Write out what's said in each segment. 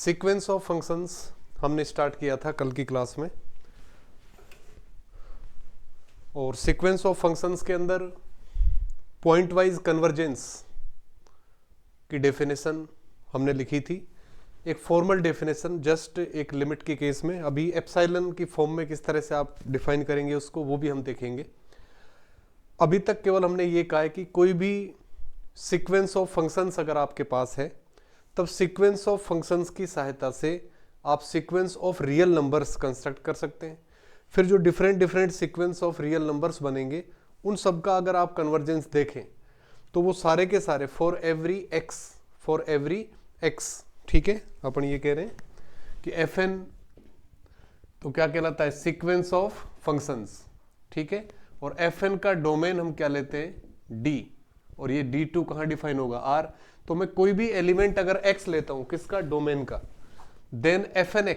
Sequence of functions हमने start किया था कल की क्लास में, और सीक्वेंस ऑफ फंक्शंस के अंदर पॉइंट वाइज कन्वर्जेंस की डेफिनेशन हमने लिखी थी। एक फॉर्मल डेफिनेशन जस्ट एक लिमिट के केस में, अभी एप्सिलॉन की फॉर्म में किस तरह से आप डिफाइन करेंगे उसको वो भी हम देखेंगे। अभी तक केवल हमने ये कहा है कि कोई भी सीक्वेंस ऑफ फंक्शंस अगर आपके पास है तब सीक्वेंस ऑफ फंक्शंस की सहायता से आप sequence of real numbers construct कर सकते हैं। फिर जो different sequence of real numbers बनेंगे उन सब का अगर आप कन्वर्जेंस देखें तो वो सारे के सारे फॉर एवरी एक्स, ठीक है। अपन ये कह रहे हैं कि एफ एन तो क्या कहलाता है, सीक्वेंस ऑफ फंक्शंस, ठीक है। और एफ एन का डोमेन हम क्या लेते हैं, डी, और ये D2 कहाँ डिफाइन होगा, R। तो मैं कोई भी एलिमेंट अगर X लेता हूं किसका, डोमेन का, देन एफ एन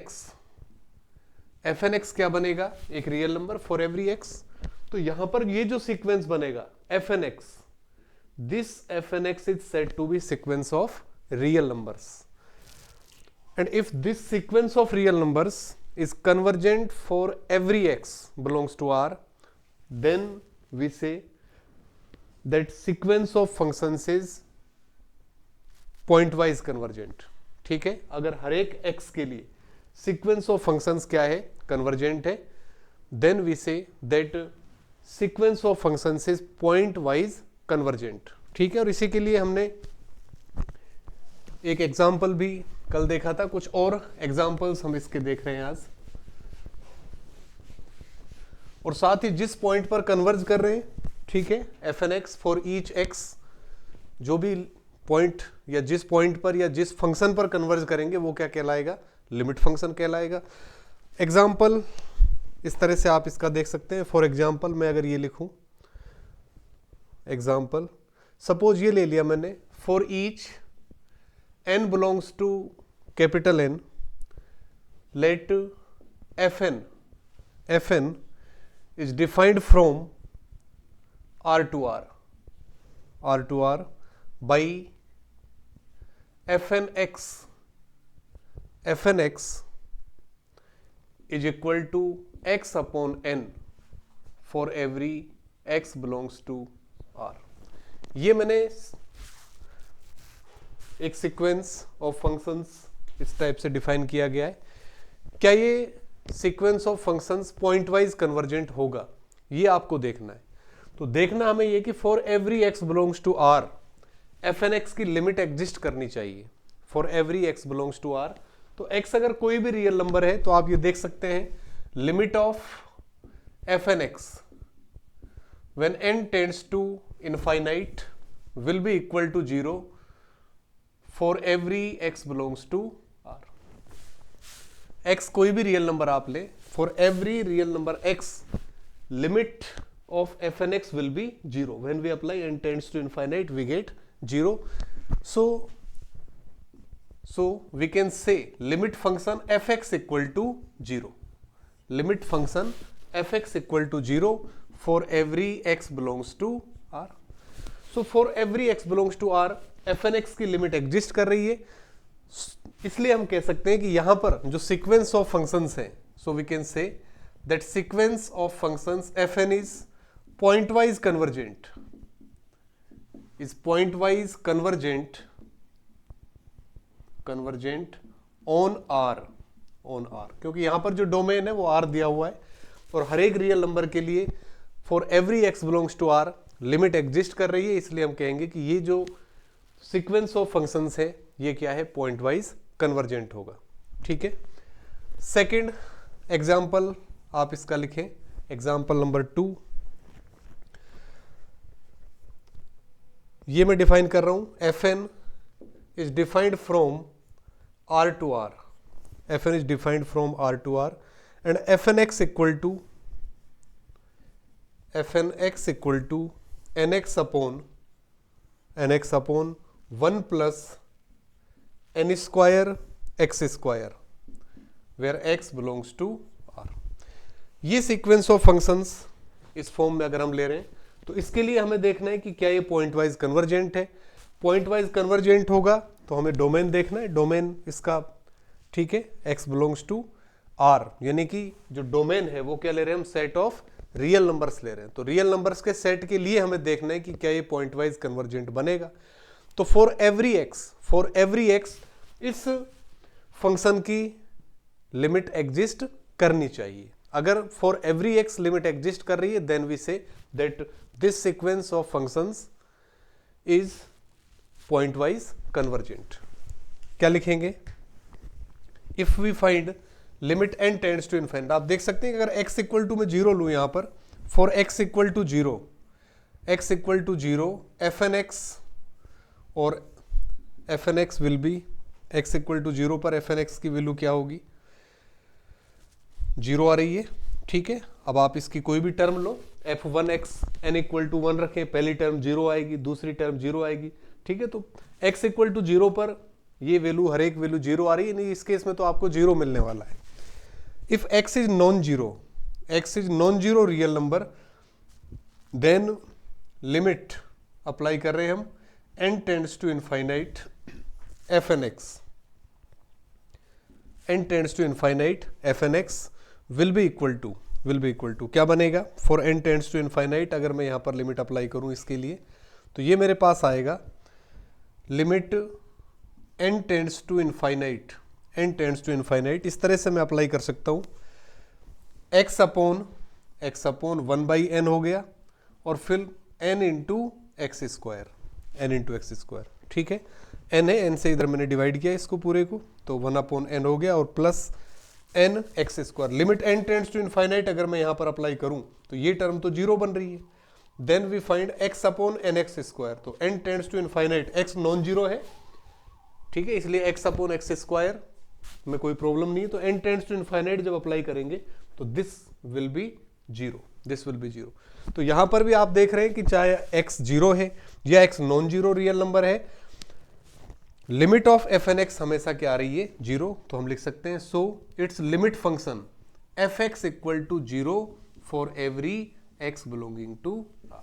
एक्स क्या बनेगा, एक real number for every x. तो यहां पर ये जो सीक्वेंस बनेगा f n x, this f n x is said to be sequence of real numbers, and if this sequence of real numbers is convergent for every x belongs to R, then we say that sequence of functions is point wise convergent, ठीक है। अगर हर एक x के लिए sequence of functions क्या है, convergent है, then we say that sequence of functions is point wise convergent, ठीक है। और इसी के लिए हमने एक एग्जाम्पल भी कल देखा था, कुछ और एग्जाम्पल्स हम इसके देख रहे हैं आज, और साथ ही जिस पॉइंट पर कन्वर्ज कर रहे हैं, ठीक है, f n x for each x, जो भी पॉइंट या जिस पॉइंट पर या जिस फंक्शन पर कन्वर्ज करेंगे वो क्या कहलाएगा, लिमिट फंक्शन कहलाएगा। एग्जाम्पल इस तरह से आप इसका देख सकते हैं। फॉर एग्जाम्पल मैं अगर ये लिखूं, एग्जाम्पल सपोज ये ले लिया मैंने, for each n belongs to capital N, let fn is defined from R to R by fn x is equal to x upon n for every x belongs to R। ये मैंने एक sequence of functions इस type से define किया गया है। क्या ये sequence of functions point wise convergent होगा, ये आपको देखना है। तो देखना हमें ये कि for every x belongs to R f n x की लिमिट एग्जिस्ट करनी चाहिए। For every x belongs to R, तो एक्स अगर कोई भी रियल नंबर है तो आप ये देख सकते हैं, limit of f n x when n tends to infinite will be equal to 0 for every x belongs to R. X कोई भी रियल नंबर आप ले, for every real number x limit of f n x will be 0। When we apply n tends to infinite we get 0। so we can say limit function fx equal to 0, limit function fx equal to 0 for every x belongs to R। so for every x belongs to R fnx की limit exist कर रही है, इसलिए हम कह सकते हैं कि यहां पर जो सीक्वेंस ऑफ फंक्शंस हैं, so we can say that sequence of functions fn is point wise convergent, is point wise convergent on R, क्योंकि यहां पर जो डोमेन है वो R दिया हुआ है, और हर एक रियल नंबर के लिए for every x belongs to R limit exist कर रही है, इसलिए हम कहेंगे कि ये जो सीक्वेंस ऑफ फंक्शंस है ये क्या है, पॉइंट वाइज कन्वर्जेंट होगा, ठीक है। सेकंड एग्जांपल आप इसका लिखें, एग्जांपल नंबर 2। ये मैं डिफाइन कर रहा हूं, fn is defined from R to R, fn is defined from R to R and fnx equal to nx upon 1 plus n square x square where x belongs to R। ये sequence of functions इस form में अगर हम ले रहे हैं तो इसके लिए हमें देखना है कि क्या ये पॉइंट वाइज कन्वर्जेंट है। पॉइंट वाइज कन्वर्जेंट होगा तो हमें डोमेन देखना है, डोमेन इसका ठीक है, x बिलोंग्स टू R, यानी कि जो डोमेन है वो क्या ले रहे हैं हम, सेट ऑफ रियल नंबर्स ले रहे हैं। तो रियल नंबर्स के सेट के लिए हमें देखना है कि क्या ये पॉइंट वाइज कन्वर्जेंट बनेगा। तो फॉर एवरी x इस फंक्शन की लिमिट एग्जिस्ट करनी चाहिए। अगर for every x limit exist कर रही है then we say that this sequence of functions is point wise convergent. क्या लिखेंगे, if we find limit n tends to infinite, आप देख सकते हैं कि अगर x इक्वल टू मैं 0 लूं यहां पर, for x equal to 0 fn(x) और fn(x) will be x equal to 0 पर fn(x) की वैल्यू क्या होगी, 0 आ रही है। ठीक है, अब आप इसकी कोई भी टर्म लो, f1(x) n इक्वल टू 1 रखें, पहली टर्म 0 आएगी, दूसरी टर्म 0 आएगी। ठीक है, तो x इक्वल टू 0 पर ये वैल्यू, हर एक वैल्यू 0 आ रही है, नहीं इस केस में तो आपको 0 मिलने वाला है। If x is non zero real number, then limit apply कर रहे हैं हम n tends to infinite fn(x) will be equal to क्या बनेगा, for n tends to infinite, अगर मैं यहां पर लिमिट अप्लाई करूं इसके लिए, तो ये मेरे पास आएगा limit n tends to infinite, इस तरह से मैं अप्लाई कर सकता हूं, x अपॉन 1/n हो गया, और फिर n इंटू एक्स स्क्वायर। ठीक है, n है, n से इधर मैंने डिवाइड किया इसको पूरे को, तो 1/n हो गया, और plus n x square. Limit n tends to infinite अगर मैं यहां पर अप्लाई करूं तो ये टर्म तो 0 बन रही है। Then we find x upon nx square, तो n tends to infinite, x non zero है, ठीक है, इसलिए x अपॉन एक्स स्क्वायर में कोई प्रॉब्लम नहीं है। तो n टेंड्स टू इनफाइनाइट जब अप्लाई करेंगे तो दिस विल बी जीरो। तो यहां पर भी आप देख रहे हैं कि चाहे x 0 है या x non zero real number है, लिमिट ऑफ fn(x) हमेशा क्या आ रही है, 0। तो हम लिख सकते हैं so it's limit function fx equal to 0 for every x belonging to r।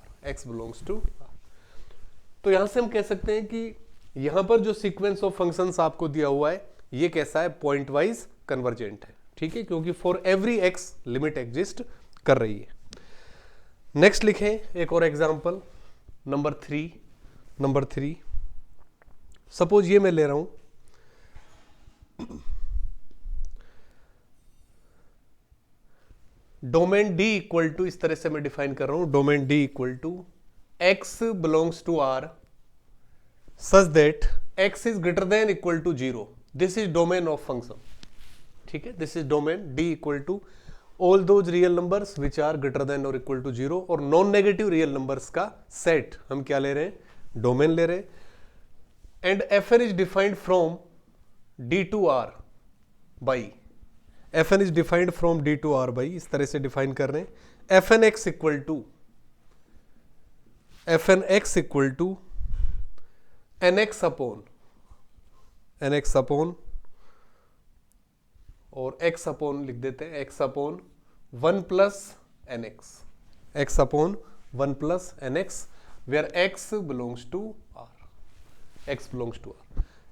तो यहां से हम कह सकते हैं कि यहां पर जो सीक्वेंस ऑफ फंक्शंस आपको दिया हुआ है ये कैसा है, पॉइंट वाइज कन्वर्जेंट है। ठीक है, क्योंकि for every x limit exist कर रही है। नेक्स्ट लिखें एक और एग्जांपल, नंबर थ्री। सपोज ये मैं ले रहा हूं डोमेन D इक्वल टू, इस तरह से मैं डिफाइन कर रहा हूं, domain D equal to x belongs to R such that x is greater than equal to 0। This is domain of function. ठीक है, this is domain D equal to all those real numbers which are greater than और equal to 0, और non negative real numbers का set हम क्या ले रहे हैं, डोमेन ले रहे हैं। And fn is defined from D to R by, fn is defined from D to R by, इस तरह से डिफाइन कर रहे हैं। fn(x) equal to nx upon और x अपॉन लिख देते हैं, x upon 1 plus nx, where x belongs to R।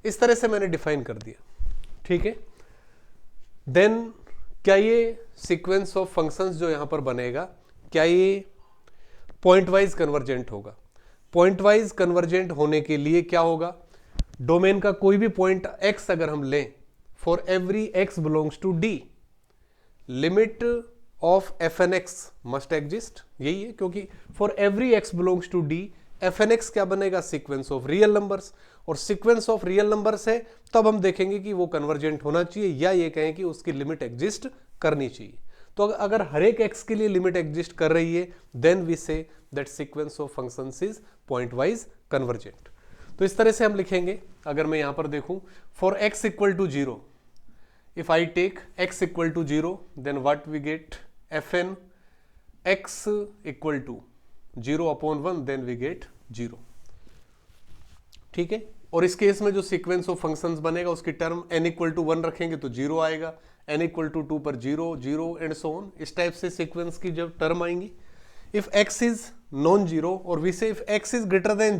इस तरह से मैंने डिफाइन कर दिया। ठीक है, देन क्या ये सीक्वेंस ऑफ फंक्शंस जो यहां पर बनेगा, क्या ये पॉइंट वाइज कन्वर्जेंट होगा? पॉइंट वाइज कन्वर्जेंट होने के लिए क्या होगा, डोमेन का कोई भी पॉइंट x अगर हम लें, for every x belongs to D, limit of fn(x) must exist. यही है, क्योंकि for every x belongs to D fn(x) क्या बनेगा, सीक्वेंस ऑफ रियल नंबर्स, और सीक्वेंस ऑफ रियल नंबर्स है तब हम देखेंगे कि वो कन्वर्जेंट होना चाहिए या ये कहें कि उसकी लिमिट एग्जिस्ट करनी चाहिए। तो अगर हर एक x के लिए लिमिट एग्जिस्ट कर रही है then we say that sequence of functions is point wise convergent. तो इस तरह से हम लिखेंगे, अगर मैं यहां पर देखूं for x equal to 0, if I take x equal to 0 then what we get, fn x equal to 0 upon 1 then we get 0। ठीक है, और इस केस में जो सीक्वेंस ऑफ फंक्शंस बनेगा उसकी टर्म n इक्वल टू 1 रखेंगे तो 0 आएगा, n इक्वल टू 2 पर 0 0 एंड सो ऑन। इस टाइप से सीक्वेंस की जब टर्म आएंगी, if x is non zero, और वी से if x is greater than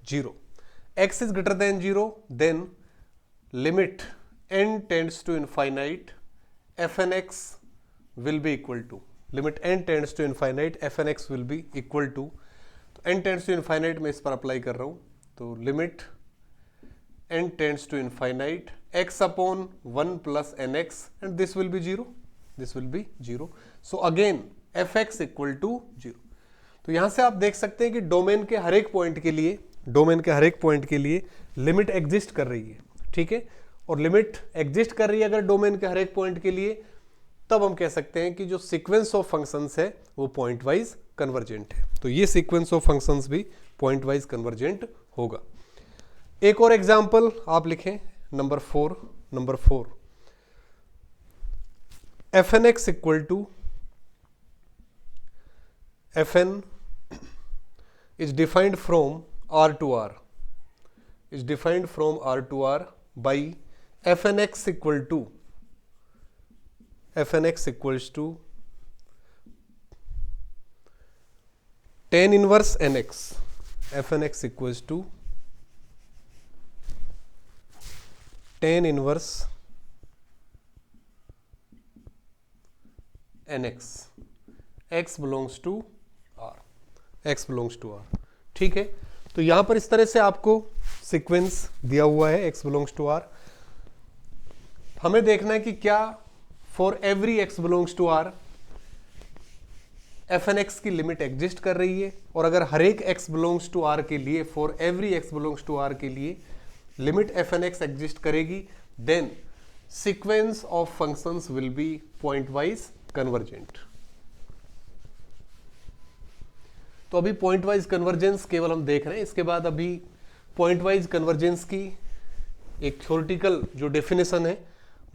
0, x is greater than 0, then limit n tends to infinite fn x will be equal to, limit n tends to infinite fn x will be equal to, तो n tends to infinite मैं इस पर apply कर रहा हूं, तो limit n tends to infinite x upon 1 plus nx and this will be 0, this will be 0. So again fx equal to 0. तो यहां से आप देख सकते हैं कि डोमेन के हर एक पॉइंट के लिए, डोमेन के हर एक पॉइंट के लिए लिमिट एग्जिस्ट कर रही है, ठीक है, और लिमिट एग्जिस्ट कर रही है अगर डोमेन के हर एक पॉइंट के लिए, तब हम कह सकते हैं कि जो सीक्वेंस ऑफ फंक्शंस है वो पॉइंट वाइज कन्वर्जेंट है. तो ये सीक्वेंस ऑफ फंक्शंस भी पॉइंट वाइज कन्वर्जेंट होगा. एक और एग्जांपल आप लिखें, number 4 fn x equal to fn is defined from R to R, is defined from R to R by fn x equal to, fn x equals to tan inverse nx, fn x equals to tan inverse nx, x belongs to R, x belongs to R. ठीक है, तो यहां पर इस तरह से आपको sequence दिया हुआ है x belongs to R. हमें देखना है कि क्या for every x belongs to R fn x की लिमिट एग्जिस्ट कर रही है, और अगर हर एक x belongs to R के लिए, for every x belongs to R के लिए लिमिट fn x एग्जिस्ट करेगी, then sequence of functions will be point wise convergent. तो अभी पॉइंट वाइज कन्वर्जेंस केवल हम देख रहे हैं, इसके बाद अभी पॉइंट वाइज कन्वर्जेंस की एक थ्योरेटिकल जो डेफिनेशन है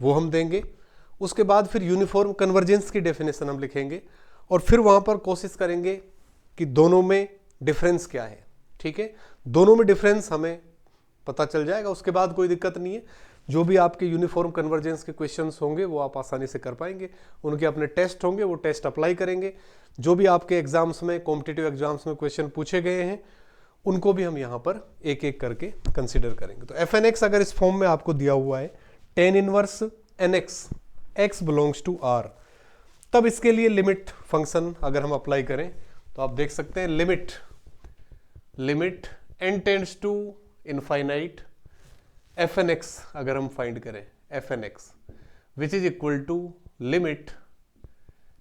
वो हम देंगे. उसके बाद फिर यूनिफॉर्म कन्वर्जेंस की डेफिनेशन हम लिखेंगे, और फिर वहां पर कोशिश करेंगे कि दोनों में डिफरेंस क्या है. ठीक है, दोनों में डिफरेंस हमें पता चल जाएगा, उसके बाद कोई दिक्कत नहीं है. जो भी आपके यूनिफॉर्म कन्वर्जेंस के क्वेश्चंस होंगे वो आप आसानी से कर पाएंगे, उनके अपने टेस्ट होंगे, वो टेस्ट अप्लाई करेंगे. जो भी आपके एग्जाम्स में, कॉम्पिटिटिव एग्जाम्स में क्वेश्चन पूछे गए हैं उनको भी हम यहाँ पर एक एक करके कंसिडर करेंगे. तो एफ एन एक्स अगर इस फॉर्म में आपको दिया हुआ है tan inverse n x, x belongs to R, तब इसके लिए लिमिट फंक्शन अगर हम अप्लाई करें तो आप देख सकते हैं limit n tends to infinite f n x अगर हम फाइंड करें f n x which is equal to limit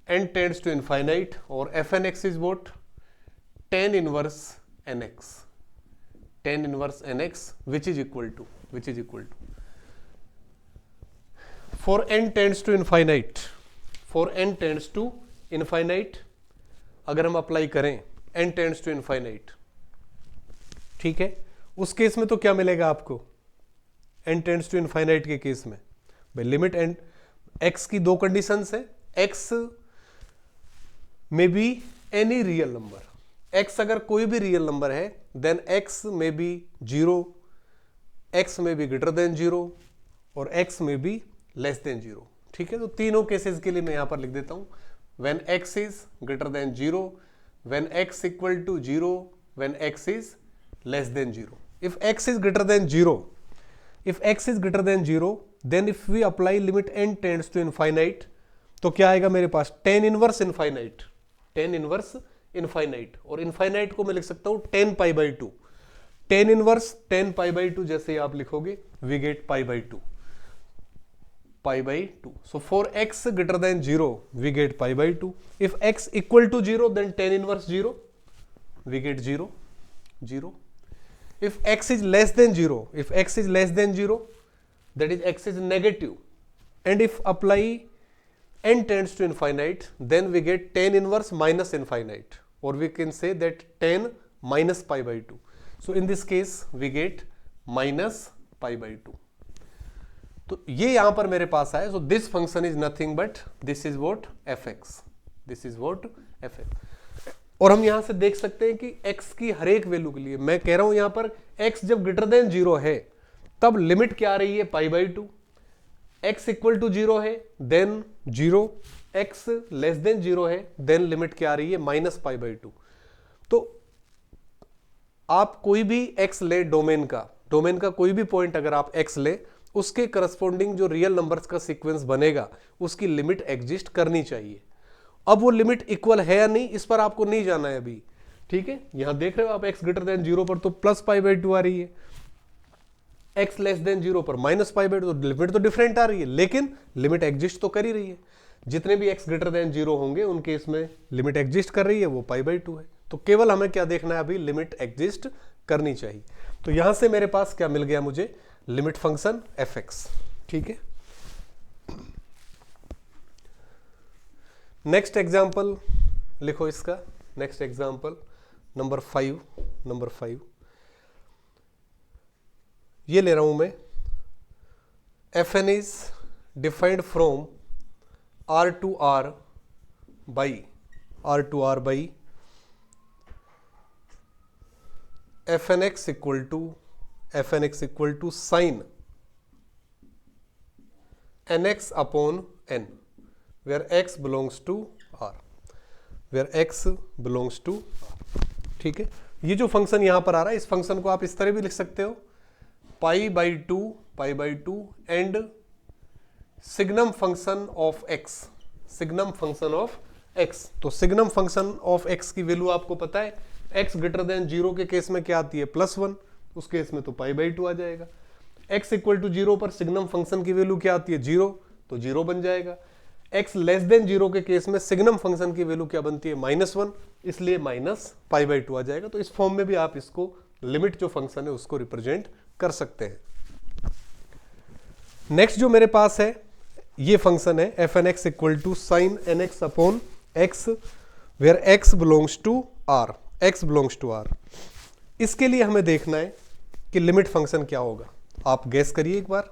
n tends to infinite, और f n x is what, tan inverse n x, tan inverse n x which is equal to for n tends to infinite, for n tends to infinite अगर हम apply करें N tends to infinite, ठीक है, उस case में तो क्या मिलेगा आपको एन टेंड्स टू इनफाइनाइट के केस में भाई लिमिट एन एक्स की दो कंडीशंस है, एक्स में be any real number, x अगर कोई भी रियल नंबर है देन एक्स में बी जीरो, एक्स में बी ग्रेटर देन जीरो, और एक्स में बी लेस देन जीरो. ठीक है, तो तीनों केसेस के लिए मैं यहां पर लिख देता हूं, when x is greater than zero, when x equal to zero, when x is less than zero. If x is greater than zero, if x is greater than 0, then if we apply limit n tends to infinite, तो क्या आएगा मेरे पास tan inverse infinite, tan inverse infinite, और infinite को मैं लिख सकता हूं tan pi by to, tan inverse tan pi by to जैसे आप लिखोगे we get pi by to, pi by to. So for x greater than 0 we get pi by to. If x equal to 0 then tan inverse 0 we get 0. If x is less than 0, if x is less than 0, that is x is negative, and if apply n tends to infinite, then we get tan inverse minus infinite, or we can say that tan minus pi by 2. So in this case we get minus pi by 2. तो ये यहां पर मेरे पास आया. So this function is nothing but this is what fx, this is what fx. और हम यहां से देख सकते हैं कि x की हर एक वैल्यू के लिए मैं कह रहा हूं यहां पर x जब ग्रेटर देन जीरो है तब लिमिट क्या आ रही है pi by two, x equal to zero है then zero, x less than zero है देन लिमिट क्या आ रही है माइनस पाई बाई टू. तो आप कोई भी x ले डोमेन का कोई भी पॉइंट अगर आप x ले, उसके करस्पॉन्डिंग जो रियल नंबर्स का सीक्वेंस बनेगा उसकी लिमिट एग्जिस्ट करनी चाहिए। अब वो लिमिट इक्वल है या नहीं, इस पर आपको नहीं जाना है अभी, ठीक है। यहां देख रहे हो आप x ग्रेटर देन 0 पर तो प्लस π/2 आ रही है, x लेस देन 0 पर माइनस π/2, तो लिमिट तो डिफरेंट आ रही है, लेकिन लिमिट एग्जिस्ट तो कर ही रही है। जितने भी x ग्रेटर देन 0 होंगे उनके इसमें लिमिट एग्जिस्ट कर रही है, वो π/2 है। तो केवल हमें क्या देखना है अभी, लिमिट एग्जिस्ट करनी चाहिए। तो यहां से मेरे पास क्या मिल गया मुझे, लिमिट फंक्शन fx, ठीक है। नेक्स्ट एग्जांपल लिखो इसका, नेक्स्ट एग्जांपल नंबर 5 ये ले रहा हूं मैं, fn is defined from r to r by fnx equal to sin nx upon n, where x belongs to r, ठीक है। ये जो फंक्शन यहां पर आ रहा है, इस फंक्शन को आप इस तरह भी लिख सकते हो, π/2 and signum function of x, तो सिग्नम फंक्शन ऑफ x की वैल्यू आपको पता है, x ग्रेटर देन 0 के केस में क्या आती है, +1, उस केस में तो π/2 आ जाएगा। x इक्वल टू 0 पर सिग्नम फंक्शन की वैल्यू क्या आती है, 0, तो 0 बन जाएगा। x लेस देन 0 के केस में सिग्नम फंक्शन की वैल्यू क्या बनती है, -1, इसलिए -π/2 आ जाएगा। तो इस फॉर्म में भी आप इसको लिमिट जो फंक्शन है उसको रिप्रेजेंट कर सकते हैं। नेक्स्ट जो मेरे पास है ये फंक्शन है fnx equal to sin nx upon x, where x belongs to r। इसके लिए हमें देखना है कि लिमिट फंक्शन क्या होगा। आप गैस करिए एक बार,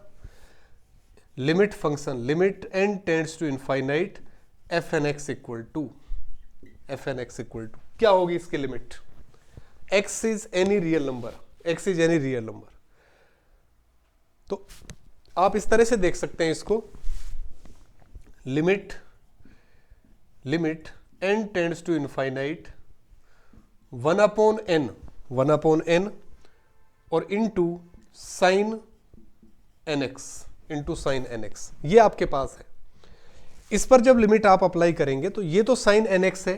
limit function, limit n tends to infinite fnx equal to क्या होगी इसकी limit, x is any real number, तो आप इस तरह से देख सकते हैं इसको, limit n tends to infinite 1/n और इनटू sin nx, ये आपके पास है। इस पर जब लिमिट आप अप्लाई करेंगे तो ये तो sin nx है,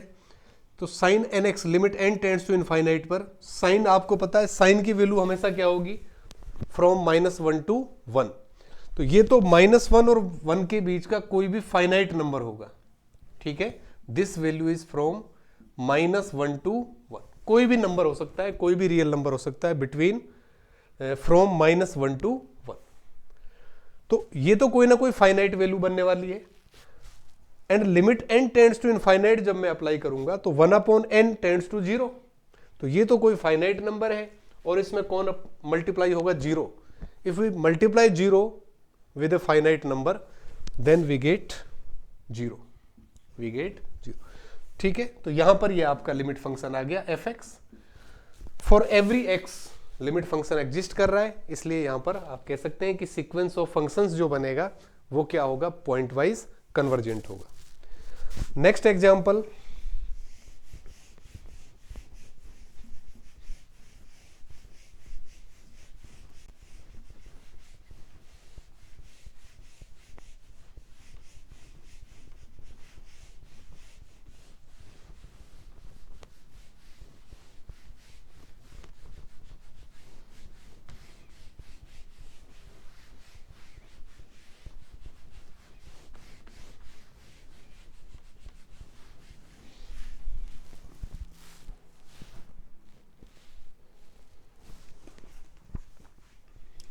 तो sin nx limit n tends to infinite पर, sin आपको पता है sin की वैल्यू हमेशा क्या होगी, फ्रॉम -1 to 1, तो ये तो -1 और 1 के बीच का कोई भी फाइनाइट नंबर होगा, ठीक है। This value is from -1 to 1, कोई भी नंबर हो सकता है, कोई भी रियल नंबर हो सकता है, बिटवीन फ्रॉम -1 to 1, तो ये तो कोई ना कोई फाइनाइट वैल्यू बनने वाली है। And limit n tends to infinite जब मैं अप्लाई करूंगा तो 1/n टेंड्स टू 0, तो ये तो कोई फाइनाइट नंबर है, और इसमें कौन मल्टीप्लाई होगा, 0। If we multiply 0 with a finite number then we get 0, ठीक है। तो यहां पर ये आपका लिमिट फंक्शन आ गया fx। For every x limit function exist कर रहा है, इसलिए यहां पर आप कह सकते हैं कि सीक्वेंस ऑफ फंक्शंस जो बनेगा वो क्या होगा, पॉइंट वाइज कन्वर्जेंट होगा। नेक्स्ट एग्जांपल,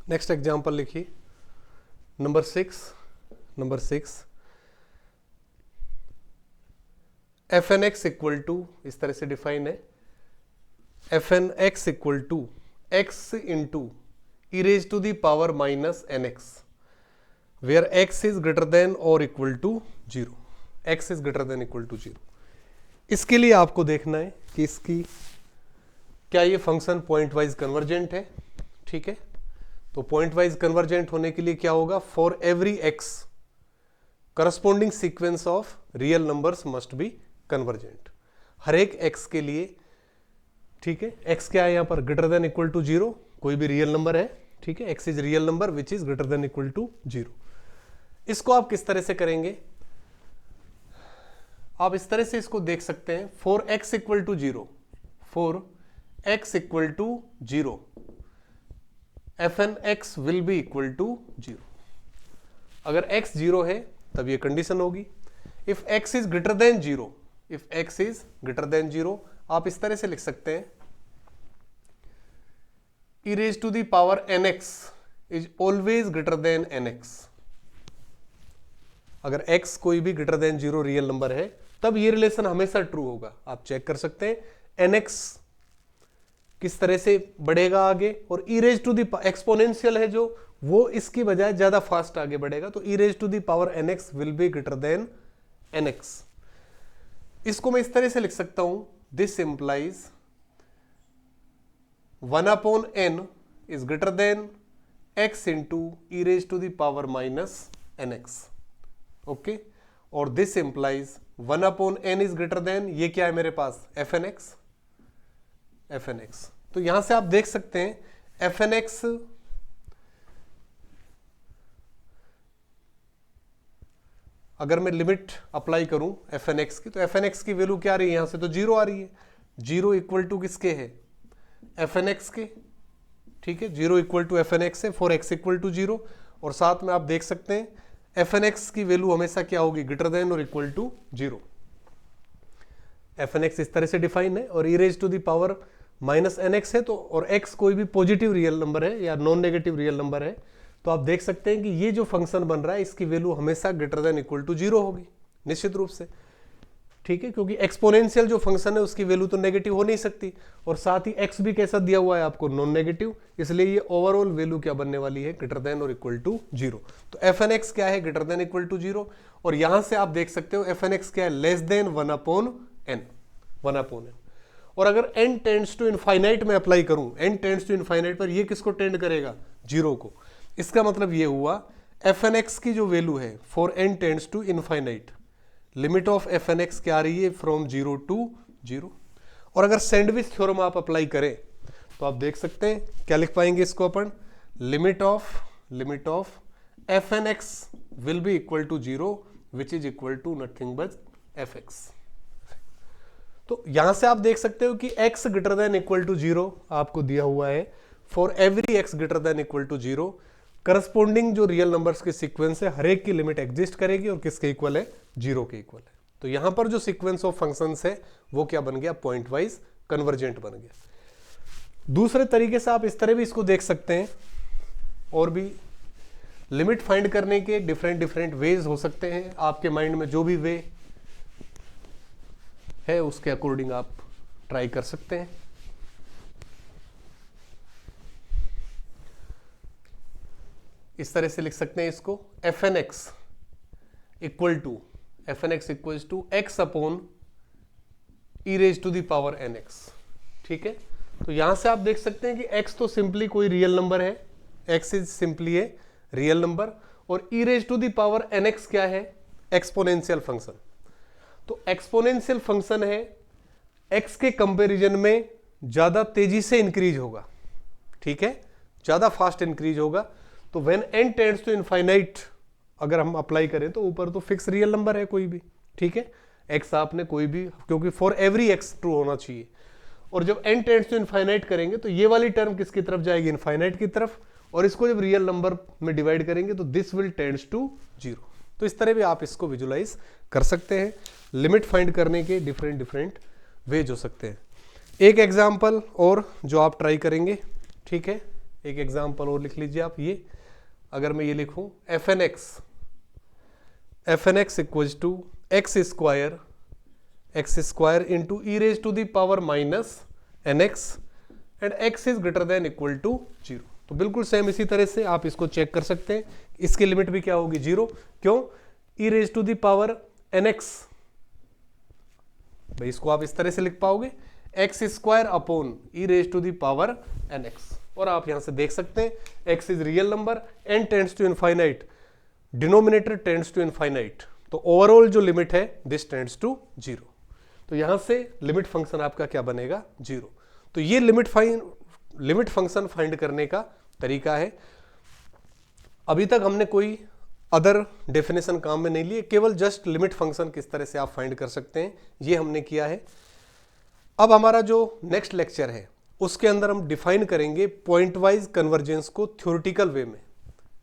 नेक्स्ट एग्जाम्पल लिखिए, number 6 fn x equal to, इस तरह से डिफाइन है, fn x equal to x into e raise to the power minus n x, where x is greater than और equal to 0, x is greater than equal to 0। इसके लिए आपको देखना है कि इसकी क्या ये फंक्शन पॉइंट वाइज कन्वर्जेंट है, ठीक है। तो पॉइंट वाइज कन्वर्जेंट होने के लिए क्या होगा, for every x corresponding sequence of real numbers must be convergent. हर एक एक्स के लिए ठीक है, x क्या है यहाँ पर, ग्रेटर देन इक्वल टू 0, कोई भी रियल नंबर है, ठीक है, x is real number which is greater than equal to 0। इसको आप किस तरह से करेंगे, आप इस तरह से इसको देख सकते हैं, for x equal to 0, for x equal to 0 fn(x) will be equal to 0। अगर x 0 है तब ये कंडीशन होगी। If x is greater than 0, if x is greater than 0, आप इस तरह से लिख सकते हैं, e raised to the power nx is always greater than nx। अगर x कोई भी ग्रेटर देन 0 रियल नंबर है तब ये रिलेशन हमेशा ट्रू होगा। आप चेक कर सकते हैं nx किस तरह से बढ़ेगा आगे, और e raised to the exponential है जो, वो इसकी बजाय ज्यादा फास्ट आगे बढ़ेगा, तो e raised to the power nx will be greater than nx। इसको मैं इस तरह से लिख सकता हूं, this implies 1/n is greater than x into e raised to the power minus nx, okay. और this implies 1/n is greater than, ये क्या है मेरे पास, fnx, fnx। तो यहां से आप देख सकते हैं fnx अगर मैं लिमिट अप्लाई करूं fnx की, तो fnx की वैल्यू क्या आ रही है, यहां से तो 0 आ रही है, 0 इक्वल टू किसके है, fnx के, ठीक है, 0 इक्वल टू fnx है फॉर x इक्वल टू 0। और साथ में आप देख सकते हैं fnx की वैल्यू हमेशा क्या होगी, ग्रेटर देन और इक्वल टू 0। fnx इस तरह से डिफाइन है, और e raised to the power minus nx है, तो और x कोई भी पॉजिटिव रियल नंबर है या नॉन नेगेटिव रियल नंबर है, तो आप देख सकते हैं कि ये जो फंक्शन बन रहा है इसकी वैल्यू हमेशा ग्रेटर देन इक्वल टू 0 होगी, निश्चित रूप से, ठीक है, क्योंकि एक्सपोनेंशियल जो फंक्शन है उसकी वैल्यू तो नेगेटिव हो नहीं सकती, और साथ ही x भी कैसा दिया हुआ है आपको, नॉन नेगेटिव, इसलिए ये ओवरऑल वैल्यू क्या बनने वाली है, ग्रेटर देन और इक्वल टू 0। तो fnx क्या है, ग्रेटर देन इक्वल टू 0, और यहां से आप देख सकते हो fnx क्या है, लेस देन 1/n, 1/n। और अगर n टेंड्स टू इनफाइनाइट में अप्लाई करूं, n टेंड्स टू इनफाइनाइट पर ये किसको टेंड करेगा, 0 को। इसका मतलब ये हुआ fnx की जो वैल्यू है for n tends to infinite, limit of fnx क्या आ रही है, फ्रॉम 0 टू 0। और अगर सैंडविच थ्योरम आप अप्लाई करें तो आप देख सकते हैं क्या लिख पाएंगे इसको अपन, limit of fnx will be equal to 0 which is equal to nothing but fx। तो यहां से आप देख सकते हो कि x greater than equal to 0 आपको दिया हुआ है, for every x greater than equal to 0 corresponding जो रियल नंबर्स के सीक्वेंस है हर एक की लिमिट एग्जिस्ट करेगी, और किसके इक्वल है, 0 के इक्वल है। तो यहां पर जो सीक्वेंस ऑफ फंक्शंस है वो क्या बन गया, पॉइंट वाइज कन्वर्जेंट बन गया। दूसरे तरीके से आप इस तरह भी इसको देख सकते हैं, और भी लिमिट फाइंड करने के डिफरेंट वेज हो सकते हैं, आपके माइंड में जो भी वे है उसके अकॉर्डिंग आप ट्राई कर सकते हैं। इस तरह से लिख सकते हैं इसको, fnx equal to x upon e raised to the power nx, ठीक है। तो यहां से आप देख सकते हैं कि x तो सिंपली कोई रियल नंबर है, x is simply a real number, और e raised to the power nx क्या है, एक्सपोनेंशियल फंक्शन। तो एक्सपोनेंशियल फंक्शन है, x के कंपैरिजन में ज्यादा तेजी से इंक्रीज होगा, ठीक है, ज्यादा फास्ट इंक्रीज होगा। तो when n tends to infinite अगर हम अप्लाई करें तो ऊपर तो फिक्स रियल नंबर है कोई भी, ठीक है, x आपने कोई भी, क्योंकि फॉर एवरी x ट्रू होना चाहिए। और जब n टेंड्स टू इनफाइनाइट करेंगे तो ये वाली टर्म किसकी तरफ जाएगी, इनफाइनाइट की तरफ, और इसको जब रियल नंबर में डिवाइड करेंगे तो दिस विल टेंड्स टू 0। तो इस तरह भी आप इसको विजुलाइज कर सकते हैं, लिमिट फाइंड करने के डिफरेंट वेज हो सकते हैं। एक एग्जाम्पल और जो आप ट्राई करेंगे, ठीक है, एक एग्जाम्पल और लिख लीजिए आप, ये अगर मैं ये लिखूं fnx equals to x square into e raise to the power minus nx and x is greater than equal to 0। तो बिल्कुल सेम इसी तरह से आप इसको चेक कर सकते हैं, इसकी लिमिट भी क्या होगी, 0। क्यों, e raise to the power nx, भाई इसको आप इस तरह से लिख पाओगे, x square upon e raise to the power nx। और आप यहां से देख सकते हैं x is real number, n tends to infinite, denominator tends to infinite, तो ओवरऑल जो लिमिट है दिस टेंड्स टू 0। तो यहां से लिमिट फंक्शन आपका क्या बनेगा, 0। तो ये लिमिट फंक्शन फाइंड करने का तरीका है। अभी तक हमने कोई अदर डेफिनेशन काम में नहीं लिए, केवल जस्ट लिमिट फंक्शन किस तरह से आप फाइंड कर सकते हैं ये हमने किया है। अब हमारा जो नेक्स्ट लेक्चर है उसके अंदर हम डिफाइन करेंगे पॉइंट वाइज कन्वर्जेंस को थ्योरेटिकल वे में,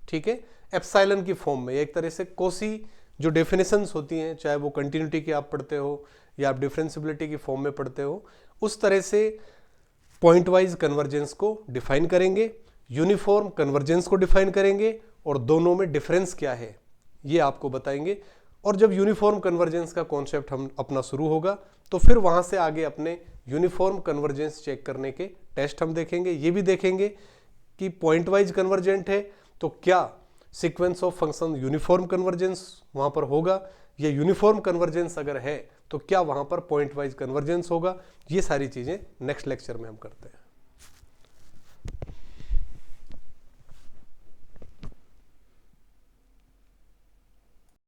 ठीक है, एप्सिलॉन की फॉर्म में। एक तरह से कोसी जो डेफिनेशंस होती हैं, चाहे वो कंटिन्यूटी की आप पढ़ते हो या आप डिफरेंशियबिलिटी की फॉर्म में पढ़ते हो, उस तरह से पॉइंट वाइज कन्वर्जेंस को डिफाइन करेंगे, यूनिफॉर्म कन्वर्जेंस को डिफाइन करेंगे और दोनों में डिफरेंस क्या है ये आपको बताएंगे। और जब यूनिफॉर्म कन्वर्जेंस का कॉन्सेप्ट हम अपना शुरू होगा तो फिर वहां से आगे अपने यूनिफॉर्म कन्वर्जेंस चेक करने के टेस्ट हम देखेंगे। ये भी देखेंगे कि पॉइंट वाइज कन्वर्जेंट है तो क्या sequence of function uniform convergence वहां पर होगा, या यूनिफॉर्म कन्वर्जेंस अगर है तो क्या वहां पर पॉइंट वाइज कन्वर्जेंस होगा। ये सारी चीजें नेक्स्ट लेक्चर में हम करते हैं।